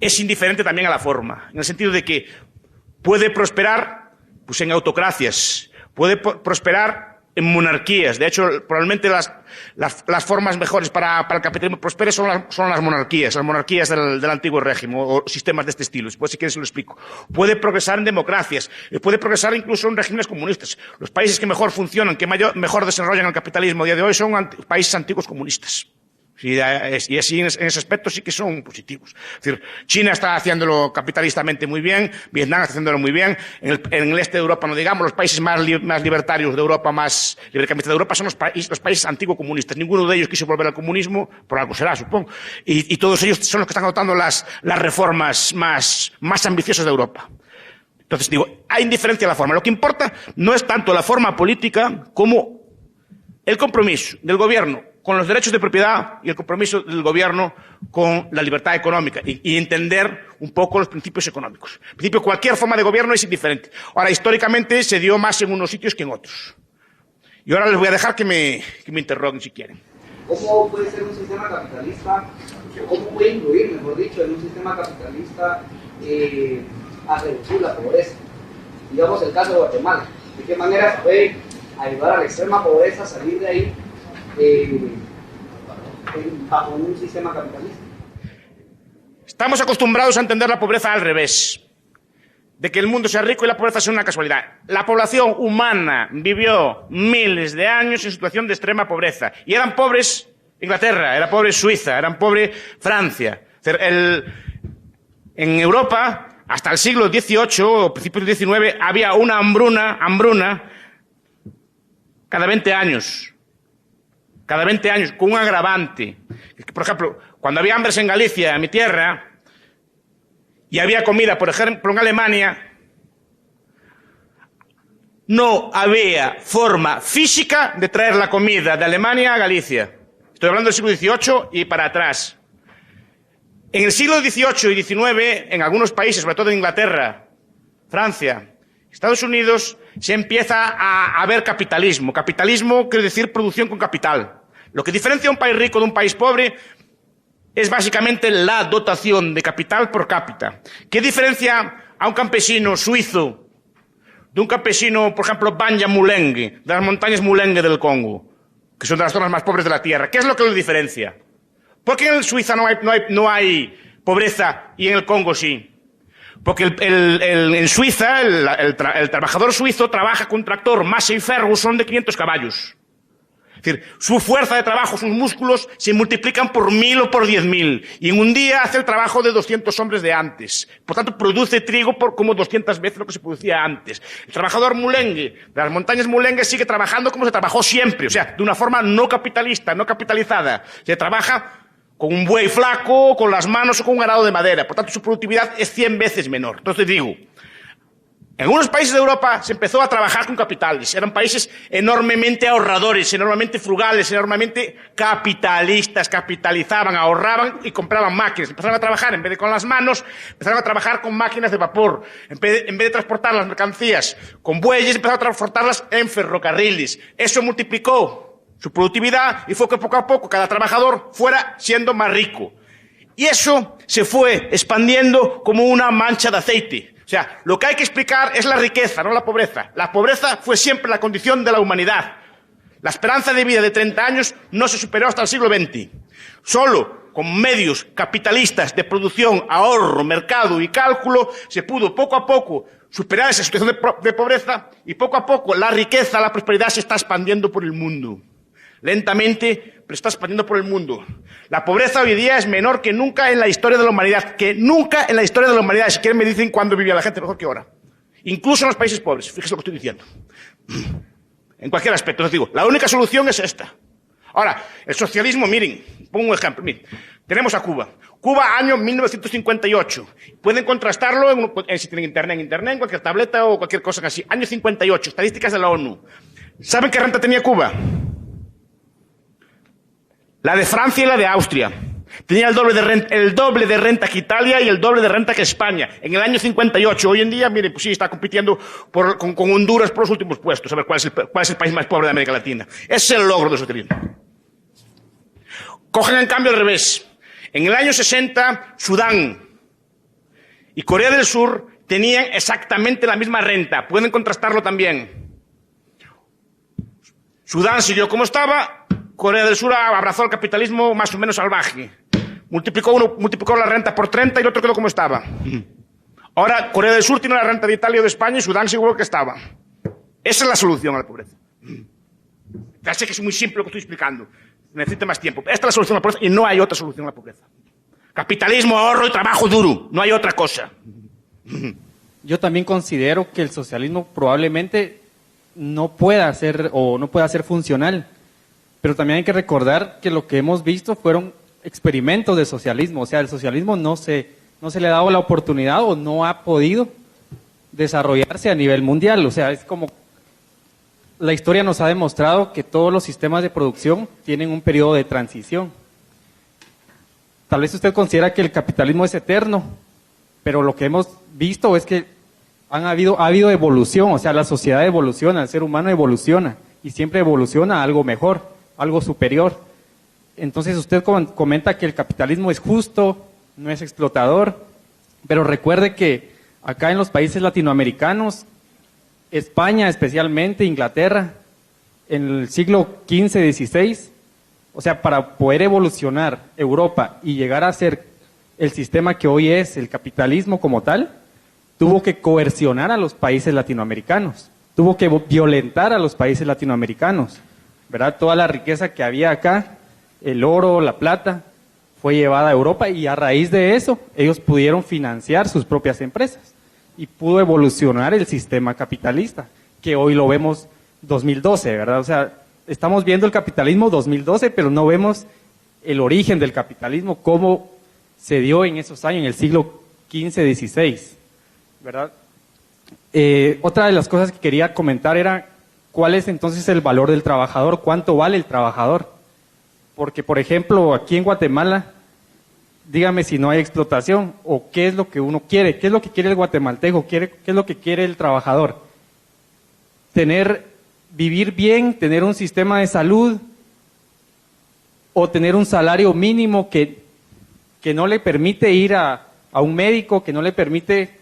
es indiferente también a la forma, en el sentido de que puede prosperar pues, en autocracias, puede prosperar en monarquías. De hecho, probablemente las formas mejores para el capitalismo prospere son las monarquías del antiguo régimen o sistemas de este estilo. Después, si quieres, se lo explico. Puede progresar en democracias, puede progresar incluso en regímenes comunistas. Los países que mejor funcionan, que mejor desarrollan el capitalismo a día de hoy son países antiguos comunistas. Y así en ese aspecto sí que son positivos. Es decir, China está haciéndolo capitalistamente muy bien, Vietnam está haciéndolo muy bien, en el este de Europa no digamos, los países más libertarios de Europa, más liberalistas de Europa son los países antiguos comunistas. Ninguno de ellos quiso volver al comunismo, por algo será, supongo. Y todos ellos son los que están adoptando las reformas más ambiciosas de Europa. Entonces digo, hay indiferencia de la forma. Lo que importa no es tanto la forma política como el compromiso del gobierno con los derechos de propiedad y el compromiso del gobierno con la libertad económica y entender un poco los principios económicos. En principio, cualquier forma de gobierno es indiferente. Ahora, históricamente se dio más en unos sitios que en otros. Y ahora les voy a dejar que me interroguen si quieren. ¿Cómo puede ser un sistema capitalista, cómo puede influir, mejor dicho, en un sistema capitalista a reducir la pobreza? Digamos el caso de Guatemala. ¿De qué manera se puede ayudar a la extrema pobreza a salir de ahí bajo un sistema capitalista? Estamos acostumbrados a entender la pobreza al revés, de que el mundo sea rico y la pobreza sea una casualidad. La población humana vivió miles de años en situación de extrema pobreza, y eran pobres Inglaterra, era pobre Suiza, eran pobre Francia. En Europa, hasta el siglo XVIII o principios del XIX, había una hambruna cada 20 años. Cada 20 años, con un agravante. Por ejemplo, cuando había hambres en Galicia, en mi tierra, y había comida, por ejemplo, en Alemania, no había forma física de traer la comida de Alemania a Galicia. Estoy hablando del siglo XVIII y para atrás. En el siglo XVIII y XIX, en algunos países, sobre todo en Inglaterra, Francia, Estados Unidos, se empieza a ver capitalismo. Capitalismo quiere decir producción con capital. Lo que diferencia a un país rico de un país pobre es básicamente la dotación de capital por cápita. ¿Qué diferencia a un campesino suizo de un campesino, por ejemplo, Banja Mulenge, de las montañas Mulenge del Congo, que son de las zonas más pobres de la Tierra? ¿Qué es lo que lo diferencia? ¿Por qué en Suiza no hay pobreza y en el Congo sí? Porque en Suiza el trabajador suizo trabaja con un tractor Massey Ferguson de 500 caballos. Es decir, su fuerza de trabajo, sus músculos se multiplican por 1000 o por 10.000. Y en un día hace el trabajo de 200 hombres de antes. Por tanto, produce trigo por como 200 veces lo que se producía antes. El trabajador Mulenge, de las montañas Mulenge, sigue trabajando como se trabajó siempre. O sea, de una forma no capitalista, no capitalizada. Se trabaja con un buey flaco, con las manos o con un arado de madera. Por tanto, su productividad es 100 veces menor. Entonces digo, en algunos países de Europa se empezó a trabajar con capitales. Eran países enormemente ahorradores, enormemente frugales, enormemente capitalistas. Capitalizaban, ahorraban y compraban máquinas. Empezaron a trabajar, en vez de con las manos, empezaron a trabajar con máquinas de vapor. En vez de transportar las mercancías con bueyes, empezaron a transportarlas en ferrocarriles. Eso multiplicó su productividad y fue que poco a poco cada trabajador fuera siendo más rico. Y eso se fue expandiendo como una mancha de aceite. O sea, lo que hay que explicar es la riqueza, no la pobreza. La pobreza fue siempre la condición de la humanidad. La esperanza de vida de 30 años no se superó hasta el siglo XX. Solo con medios capitalistas de producción, ahorro, mercado y cálculo se pudo poco a poco superar esa situación de pobreza y poco a poco la riqueza, la prosperidad se está expandiendo por el mundo. Lentamente, pero está expandiendo por el mundo. La pobreza hoy día es menor que nunca en la historia de la humanidad. Que nunca en la historia de la humanidad. Si quieren me dicen cuándo vivía la gente mejor que ahora. Incluso en los países pobres. Fíjese lo que estoy diciendo. En cualquier aspecto. Les digo, la única solución es esta. Ahora, el socialismo, miren, pongo un ejemplo. Miren, tenemos a Cuba. Cuba, año 1958. Pueden contrastarlo si tienen internet, en cualquier tableta o cualquier cosa así. Año 58, estadísticas de la ONU. ¿Saben qué renta tenía Cuba? La de Francia y la de Austria. Tenía el doble de renta que Italia y el doble de renta que España. En el año 58. Hoy en día, miren, pues sí, está compitiendo con Honduras por los últimos puestos. A ver cuál es el país más pobre de América Latina. Ese es el logro del socialismo. Cogen en cambio al revés. En el año 60, Sudán y Corea del Sur tenían exactamente la misma renta. Pueden contrastarlo también. Sudán siguió como estaba. Corea del Sur abrazó el capitalismo más o menos salvaje. Multiplicó la renta por 30 y el otro quedó como estaba. Ahora Corea del Sur tiene la renta de Italia o de España y Sudán seguro que estaba. Esa es la solución a la pobreza. Ya sé que es muy simple lo que estoy explicando. Necesita más tiempo. Esta es la solución a la pobreza y no hay otra solución a la pobreza. Capitalismo, ahorro y trabajo duro. No hay otra cosa. Yo también considero que el socialismo probablemente no pueda ser funcional. Pero también hay que recordar que lo que hemos visto fueron experimentos de socialismo. O sea, el socialismo no se le ha dado la oportunidad o no ha podido desarrollarse a nivel mundial. O sea, es como la historia nos ha demostrado que todos los sistemas de producción tienen un periodo de transición. Tal vez usted considera que el capitalismo es eterno, pero lo que hemos visto es que ha habido evolución, o sea, la sociedad evoluciona, el ser humano evoluciona, y siempre evoluciona a algo mejor, algo superior. Entonces usted comenta que el capitalismo es justo, no es explotador, pero recuerde que acá en los países latinoamericanos, España especialmente, Inglaterra, en el siglo XV, XVI, o sea, para poder evolucionar Europa y llegar a ser el sistema que hoy es el capitalismo como tal, tuvo que coercionar a los países latinoamericanos, tuvo que violentar a los países latinoamericanos, ¿verdad? Toda la riqueza que había acá, el oro, la plata, fue llevada a Europa y a raíz de eso ellos pudieron financiar sus propias empresas y pudo evolucionar el sistema capitalista, que hoy lo vemos 2012, ¿verdad? O sea, estamos viendo el capitalismo 2012, pero no vemos el origen del capitalismo, cómo se dio en esos años, en el siglo XV, XVI, ¿verdad? Otra de las cosas que quería comentar era cuál es entonces el valor del trabajador, cuánto vale el trabajador. Porque, por ejemplo, aquí en Guatemala, dígame si no hay explotación o qué es lo que uno quiere, qué es lo que quiere el guatemalteco, qué es lo que quiere el trabajador. Vivir bien, tener un sistema de salud o tener un salario mínimo que no le permite ir a un médico, que no le permite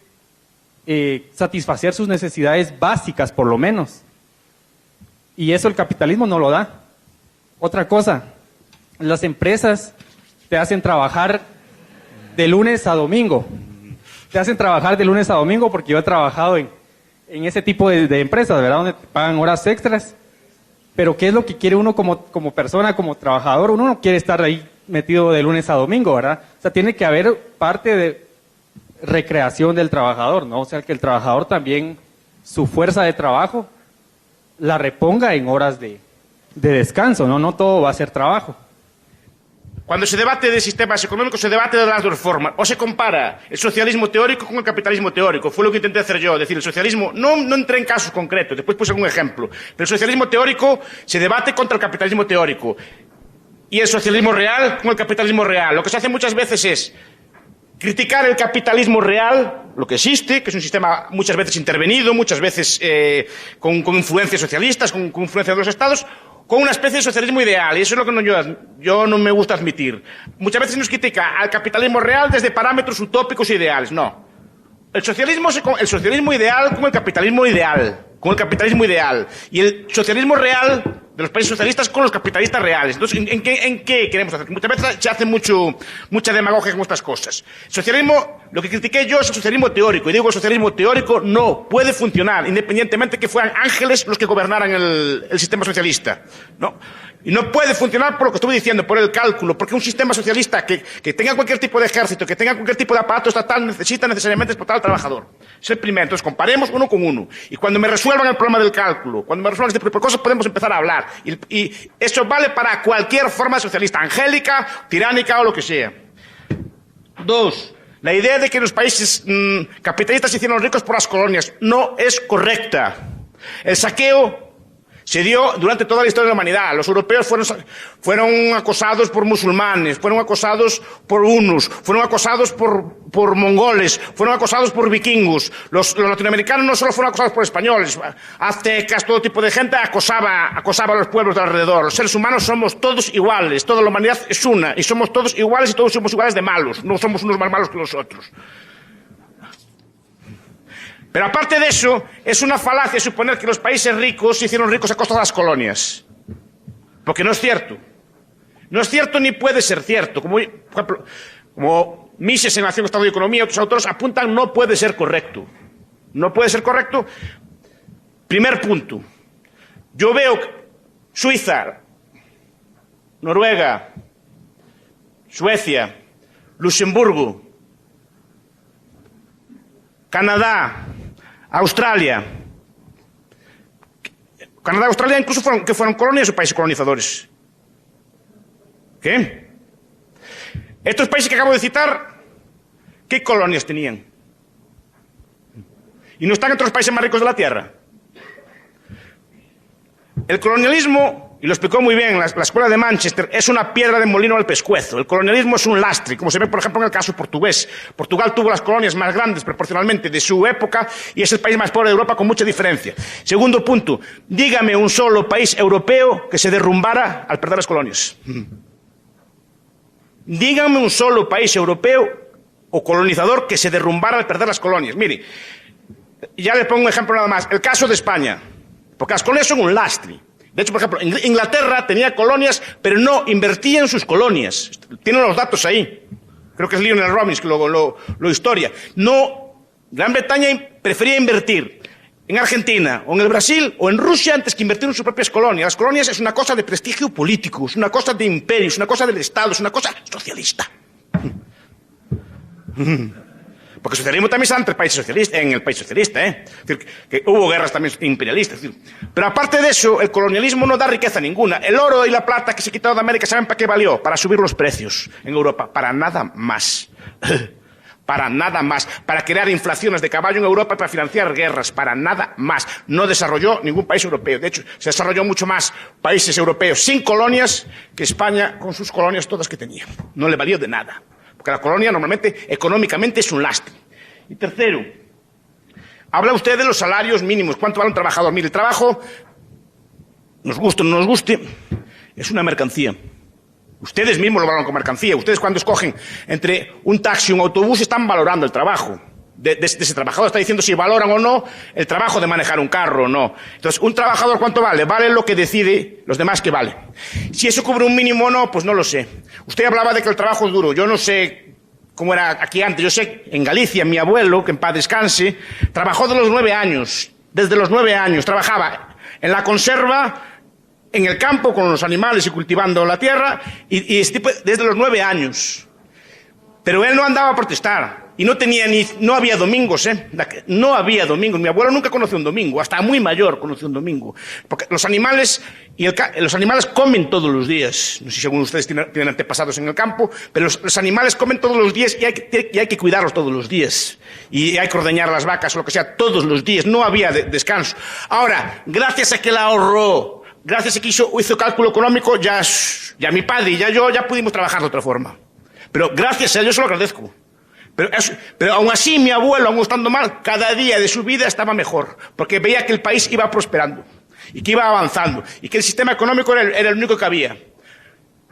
satisfacer sus necesidades básicas por lo menos. Y eso el capitalismo no lo da. Otra cosa, las empresas te hacen trabajar de lunes a domingo. Te hacen trabajar de lunes a domingo porque yo he trabajado en ese tipo de empresas, ¿verdad? Donde te pagan horas extras. Pero ¿qué es lo que quiere uno como persona, como trabajador? Uno no quiere estar ahí metido de lunes a domingo, ¿verdad? O sea, tiene que haber parte de recreación del trabajador, ¿no? O sea, que el trabajador también, su fuerza de trabajo, la reponga en horas de descanso, ¿no? No todo va a ser trabajo. Cuando se debate de sistemas económicos, se debate de las dos formas. O se compara el socialismo teórico con el capitalismo teórico. Fue lo que intenté hacer yo. Es decir, el socialismo, no entré en casos concretos, después puse algún ejemplo. Pero el socialismo teórico se debate contra el capitalismo teórico. Y el socialismo real con el capitalismo real. Lo que se hace muchas veces es criticar el capitalismo real, lo que existe, que es un sistema muchas veces intervenido, muchas veces con influencias socialistas, con influencias de los estados, con una especie de socialismo ideal, y eso es lo que yo no me gusta admitir. Muchas veces nos critica al capitalismo real desde parámetros utópicos e ideales. No. El socialismo ideal con el capitalismo ideal. Con el capitalismo ideal. Y el socialismo real de los países socialistas con los capitalistas reales. Entonces, ¿en qué queremos hacer? Muchas veces se hace mucha demagogia con estas cosas. El socialismo, lo que critiqué yo es el socialismo teórico. Y digo, el socialismo teórico no puede funcionar, independientemente que fueran ángeles los que gobernaran el sistema socialista. ¿No? Y no puede funcionar por lo que estuve diciendo, por el cálculo, porque un sistema socialista que tenga cualquier tipo de ejército, que tenga cualquier tipo de aparato estatal, necesita necesariamente explotar al trabajador. Es el primero. Entonces, comparemos uno con uno. Y cuando me resuelvan el problema del cálculo, cuando me resuelvan este tipo de cosas, podemos empezar a hablar. Y eso vale para cualquier forma socialista, angélica, tiránica o lo que sea. Dos, la idea de que los países capitalistas se hicieron ricos por las colonias no es correcta. El saqueo se dio durante toda la historia de la humanidad. Los europeos fueron acosados por musulmanes, fueron acosados por hunos, fueron acosados por mongoles, fueron acosados por vikingos. Los latinoamericanos no solo fueron acosados por españoles, aztecas, todo tipo de gente acosaba a los pueblos de alrededor. Los seres humanos somos todos iguales, toda la humanidad es una, y somos todos iguales y todos somos iguales de malos, no somos unos más malos que los otros. Pero aparte de eso, es una falacia suponer que los países ricos se hicieron ricos a costa de las colonias. Porque no es cierto. No es cierto ni puede ser cierto. Como, por ejemplo, como Mises en Nación, Estado y Economía y otros autores apuntan, no puede ser correcto. No puede ser correcto. Primer punto. Yo veo Suiza, Noruega, Suecia, Luxemburgo, Canadá, Australia. Canadá y Australia incluso fueron colonias o países colonizadores. ¿Qué? Estos países que acabo de citar, ¿qué colonias tenían? ¿Y no están entre los países más ricos de la Tierra? El colonialismo, y lo explicó muy bien la escuela de Manchester, es una piedra de molino al pescuezo. El colonialismo es un lastre, como se ve, por ejemplo, en el caso portugués. Portugal tuvo las colonias más grandes proporcionalmente de su época y es el país más pobre de Europa con mucha diferencia. Segundo punto, dígame un solo país europeo que se derrumbara al perder las colonias. Dígame un solo país europeo o colonizador que se derrumbara al perder las colonias. Mire, ya le pongo un ejemplo nada más. El caso de España. Porque las colonias son un lastre. De hecho, por ejemplo, Inglaterra tenía colonias, pero no invertía en sus colonias. Tienen los datos ahí. Creo que es Lionel Robbins que lo historia. No, Gran Bretaña prefería invertir en Argentina, o en el Brasil, o en Rusia, antes que invertir en sus propias colonias. Las colonias es una cosa de prestigio político, es una cosa de imperio, es una cosa del Estado, es una cosa socialista. Porque el socialismo también está entre países socialistas, en el país socialista, Es decir, que hubo guerras también imperialistas. Es decir, pero aparte de eso, el colonialismo no da riqueza ninguna. El oro y la plata que se quitó de América, ¿saben para qué valió? Para subir los precios en Europa. Para nada más. Para nada más. Para crear inflaciones de caballo en Europa y para financiar guerras. Para nada más. No desarrolló ningún país europeo. De hecho, se desarrolló mucho más países europeos sin colonias que España con sus colonias todas que tenía. No le valió de nada. Porque la colonia normalmente, económicamente, es un lastre. Y tercero, habla usted de los salarios mínimos. ¿Cuánto vale un trabajador? Mire, el trabajo, nos guste o no nos guste, es una mercancía. Ustedes mismos lo valoran como mercancía. Ustedes cuando escogen entre un taxi y un autobús están valorando el trabajo de ese trabajador. Está diciendo si valoran o no el trabajo de manejar un carro o no. Entonces, ¿un trabajador cuánto vale? Vale lo que decide los demás que vale. Si eso cubre un mínimo o no, pues no lo sé. Usted hablaba de que el trabajo es duro. Yo no sé cómo era aquí antes. Yo sé, en Galicia, mi abuelo, que en paz descanse, trabajó de los 9 años. Desde los 9 años. Trabajaba en la conserva, en el campo, con los animales y cultivando la tierra, y desde los 9 años. Pero él no andaba a protestar. Y no había domingos, No había domingos. Mi abuelo nunca conoció un domingo. Hasta muy mayor conoció un domingo. Porque los animales comen todos los días. No sé si algunos de ustedes tienen antepasados en el campo, pero los animales comen todos los días y hay que cuidarlos todos los días. Y hay que ordeñar las vacas o lo que sea todos los días. No había descanso. Ahora, gracias a que la ahorró, gracias a que hizo cálculo económico, ya mi padre y yo ya pudimos trabajar de otra forma. Pero gracias a Dios se lo agradezco. Pero aún así mi abuelo, aún estando mal, cada día de su vida estaba mejor, porque veía que el país iba prosperando y que iba avanzando y que el sistema económico era el único que había.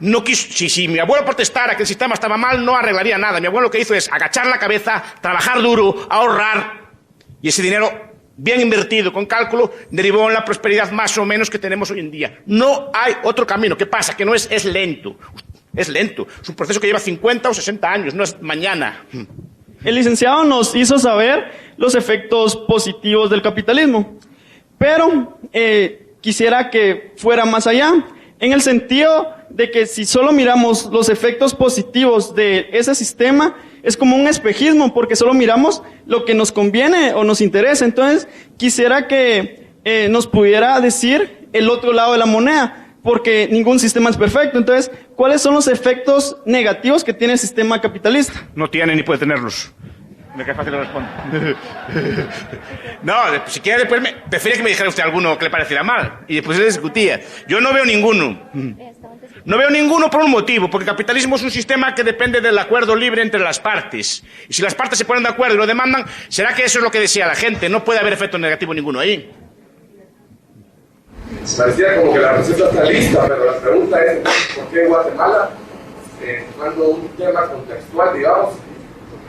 No quiso, si mi abuelo protestara que el sistema estaba mal, no arreglaría nada. Mi abuelo lo que hizo es agachar la cabeza, trabajar duro, ahorrar, y ese dinero bien invertido con cálculo derivó en la prosperidad más o menos que tenemos hoy en día. No hay otro camino. ¿Qué pasa? Que no es lento. Es lento. Es un proceso que lleva 50 o 60 años, no es mañana. El licenciado nos hizo saber los efectos positivos del capitalismo, pero quisiera que fuera más allá, en el sentido de que si solo miramos los efectos positivos de ese sistema, es como un espejismo, porque solo miramos lo que nos conviene o nos interesa. Entonces, quisiera que nos pudiera decir el otro lado de la moneda, porque ningún sistema es perfecto. Entonces, ¿cuáles son los efectos negativos que tiene el sistema capitalista? No tiene ni puede tenerlos. Me queda fácil responder. No, si quiere después prefiere que me dijera usted alguno que le pareciera mal y después se discutía. Yo no veo ninguno. No veo ninguno por un motivo, porque el capitalismo es un sistema que depende del acuerdo libre entre las partes. Y si las partes se ponen de acuerdo y lo demandan, será que eso es lo que desea la gente. No puede haber efecto negativo ninguno ahí. Parecía como que la receta está lista, pero la pregunta es ¿por qué Guatemala, tomando un tema contextual, digamos,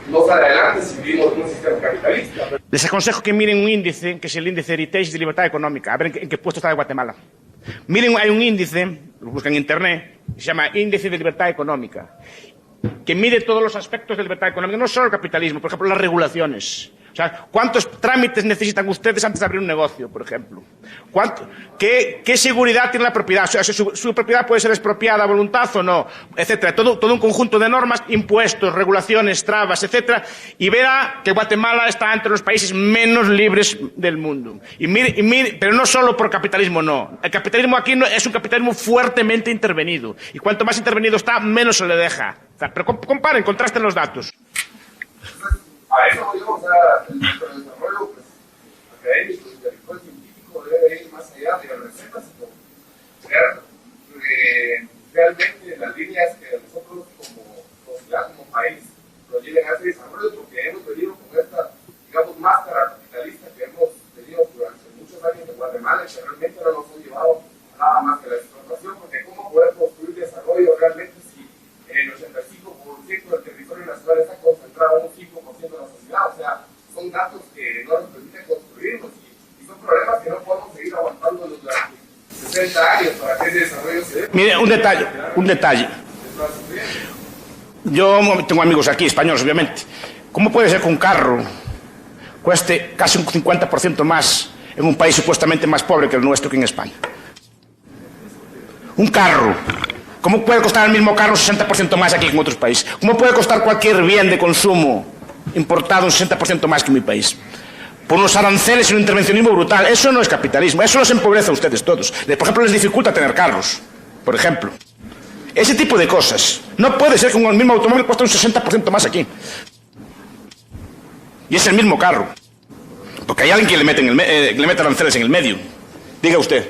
no sale adelante si vivimos en un sistema capitalista? Les aconsejo que miren un índice, que es el índice Heritage de Libertad Económica, a ver en qué puesto está de Guatemala. Miren, hay un índice, lo buscan en internet, que se llama Índice de Libertad Económica, que mide todos los aspectos de libertad económica, no solo el capitalismo, por ejemplo, las regulaciones. O sea, ¿cuántos trámites necesitan ustedes antes de abrir un negocio, por ejemplo? ¿Qué seguridad tiene la propiedad? O sea, su propiedad puede ser expropiada a voluntad o no, etcétera. Todo un conjunto de normas, impuestos, regulaciones, trabas, etcétera. Y verá que Guatemala está entre los países menos libres del mundo. Y mire, pero no solo por capitalismo, no. El capitalismo aquí es un capitalismo fuertemente intervenido. Y cuanto más intervenido está, menos se le deja. O sea, pero comparen, contrasten los datos. A eso volvemos a el desarrollo pues, académico, intelectual, científico, debe ir más allá de recetas, ver realmente las líneas que nosotros como sociedad, como país, nos lleven a ese desarrollo, porque hemos venido con esta, digamos, máscara capitalista que hemos tenido durante muchos años en Guatemala, que realmente no nos han llevado a nada más que la explotación, porque cómo poder construir desarrollo realmente si el 85% del territorio nacional está concentrado en un 5% de la sociedad. O sea, son datos que no nos permiten construirlos y son problemas que no podemos seguir aguantando durante 60 años para que ese desarrollo se dé. Mire, un detalle. Yo tengo amigos aquí, españoles obviamente. ¿Cómo puede ser que un carro cueste casi un 50% más en un país supuestamente más pobre que el nuestro que en España? Un carro. ¿Cómo puede costar el mismo carro un 60% más aquí que en otros países? ¿Cómo puede costar cualquier bien de consumo importado un 60% más que en mi país? Por unos aranceles y un intervencionismo brutal. Eso no es capitalismo, eso los empobrece a ustedes todos. Por ejemplo, les dificulta tener carros, por ejemplo. Ese tipo de cosas. No puede ser que un mismo automóvil cueste un 60% más aquí. Y es el mismo carro. Porque hay alguien que le mete aranceles en el medio. Diga usted.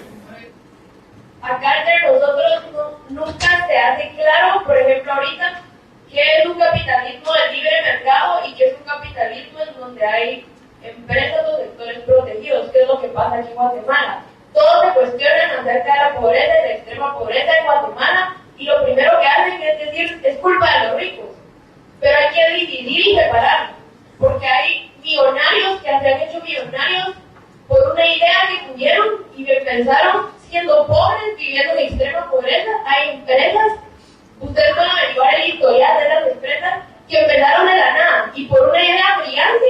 Acá entre nosotros nunca se hace claro, por ejemplo, ahorita, qué es un capitalismo de libre mercado y qué es un capitalismo en donde hay empresas o sectores protegidos, que es lo que pasa aquí en Guatemala. Todos se cuestionan acerca de la pobreza y la extrema pobreza en Guatemala y lo primero que hacen es decir, es culpa de los ricos. Pero hay que dividir y separar, porque hay millonarios que se han hecho millonarios por una idea que tuvieron y que pensaron siendo pobres, viviendo en extrema pobreza. Hay empresas, ustedes pueden averiguar el historial de las empresas que empezaron de la nada y por una idea brillante,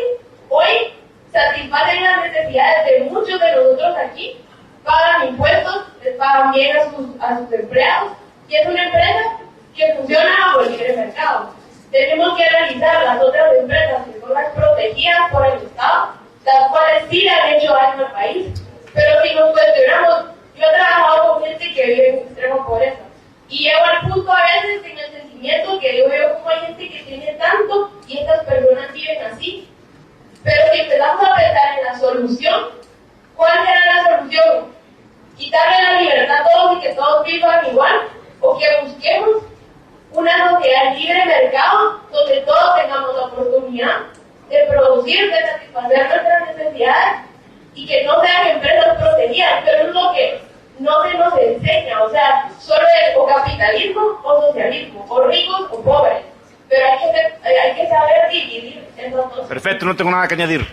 hoy satisfacen las necesidades de muchos de nosotros aquí, pagan impuestos, les pagan bien a sus empleados y es una empresa que funciona bajo el libre mercado. Tenemos que analizar las otras empresas que son las protegidas por el Estado, las cuales sí le han hecho daño al país, pero si nos cuestionamos, yo he trabajado con gente que vive en extrema pobreza y llego al punto a veces en el sentimiento que yo veo como hay gente que tiene tanto y estas personas viven así. Pero si empezamos a pensar en la solución, ¿cuál será la solución? ¿Quitarle la libertad a todos y que todos vivan igual? ¿O que busquemos una sociedad libre mercado donde todos tengamos la oportunidad de producir, de satisfacer nuestras necesidades y que no sean empresas protegidas? Pero es lo que no se nos enseña, o sea, solo es o capitalismo o socialismo, o ricos o pobres. Pero hay que saber dividir esas dos. Perfecto, no tengo nada que añadir.